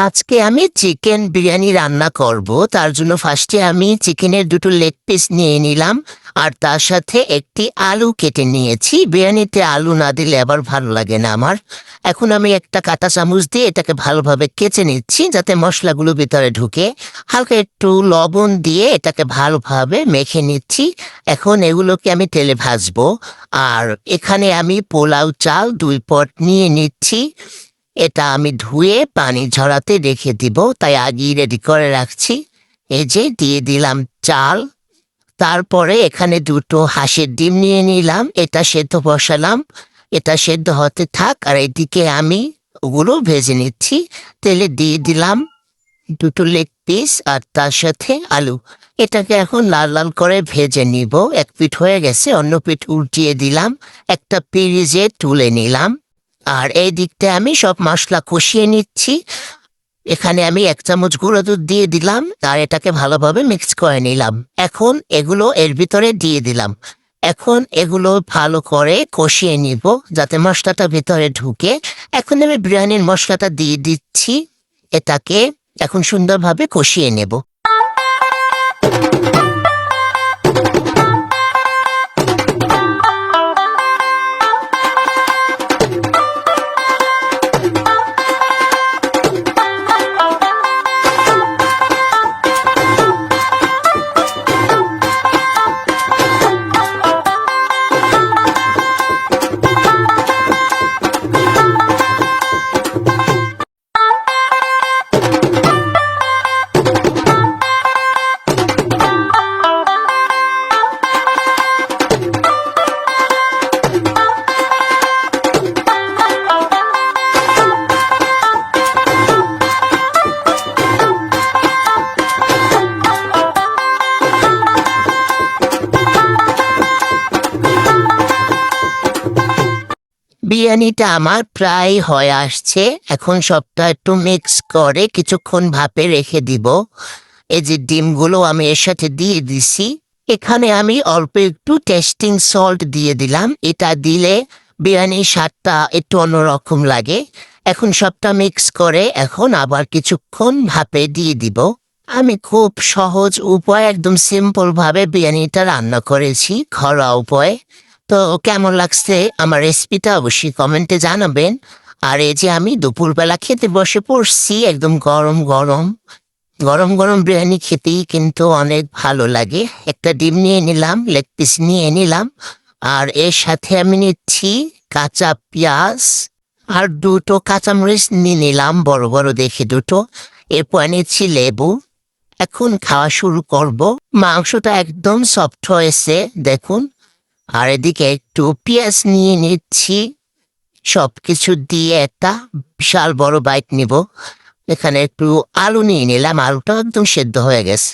আজকে আমি চিকেন বিরিয়ানি রান্না করব। তার জন্য ফার্স্টে আমি চিকেনের দুটো লেগ পিস নিয়ে নিলাম আর তার সাথে একটি আলু কেটে নিয়েছি। বিরিয়ানিতে আলু না দিলে আবার ভালো লাগে না আমার। এখন আমি একটা কাঁটা চামচ দিয়ে এটাকে ভালোভাবে কেচে নিচ্ছি যাতে মশলাগুলো ভিতরে ঢুকে। হালকা একটু লবণ দিয়ে এটাকে ভালোভাবে মেখে নিচ্ছি। এখন এগুলোকে আমি তেলে ভাজবো। আর এখানে আমি পোলাও চাল ২ পট নিয়ে নিচ্ছি। এটা আমি ধুয়ে পানি ঝরাতে রেখে দিব, তাই আগেই রেডি করে রাখছি। এই যে দিয়ে দিলাম চাল। তারপরে এখানে দুটো হাঁসের ডিম নিয়ে নিলাম, এটা সেদ্ধ বসালাম। এটা সেদ্ধ হতে থাক আর এদিকে আমি ওগুলো ভেজে নিচ্ছি। তেলে দিয়ে দিলাম দুটো লেগ পিস আর তার সাথে আলু। এটাকে এখন লাল লাল করে ভেজে নিব। এক পিঠ হয়ে গেছে, অন্য পিঠ উল্টিয়ে দিলাম। একটা পিরিজে তুলে নিলাম। আর এই দিকটা আমি সব মশলা কষিয়ে নিচ্ছি। এখানে আমি ১ চামচ গুঁড়ো দুধ দিয়ে দিলাম আর এটাকে ভালোভাবে মিক্স করে নিলাম। এখন এগুলো এর ভিতরে দিয়ে দিলাম। এখন এগুলো ভালো করে কষিয়ে নিব যাতে মশলাটা ভিতরে ঢুকে। এখন আমি বিরিয়ানির মশলাটা দিয়ে দিচ্ছি। এটাকে এখন সুন্দরভাবে কষিয়ে নেব। বিরিয়ানিটা আমার প্রায় হয়ে আসছে। এখন সবটা একটু মিক্স করে কিছুক্ষণ ভাপে রেখে দিব। এই যে ডিমগুলো আমি এর সাথে দিয়ে দিছি। এখানে আমি অল্প একটু টেস্টিং সল্ট দিয়ে দিলাম। এটা দিলে বিরিয়ানির স্বাদটা একটু অন্যরকম লাগে। এখন সবটা মিক্স করে এখন আবার কিছুক্ষণ ভাপে দিয়ে দিব। আমি খুব সহজ উপায়, একদম সিম্পল ভাবে বিরিয়ানিটা রান্না করেছি, ঘরোয়া উপায়। তো কেমন লাগছে আমার রেসিপিটা অবশ্যই কমেন্টে জানাবেন। আর এই যে আমি দুপুরবেলা খেতে বসে পড়ছি, একদম গরম গরম গরম গরম বিরিয়ানি খেতেই কিন্তু অনেক ভালো লাগে। একটা ডিম নিয়ে নিলাম, লেগ পিস নিয়ে নিলাম আর এর সাথে আমি নিচ্ছি কাঁচা পেঁয়াজ আর দুটো কাঁচামরিচ নিয়ে নিলাম, বড় বড় দেখে দুটো। এরপর নিচ্ছি লেবু। এখন খাওয়া শুরু করব। মাংসটা একদম সফট হয়েছে দেখুন। আর এদিকে একটু পেঁয়াজ নিয়ে নিচ্ছি। সবকিছু দিয়ে একটা বিশাল বড় বাইট নিব। এখানে একটু আলু নিয়ে নিলাম, আলুটা একদম সেদ্ধ হয়ে গেছে।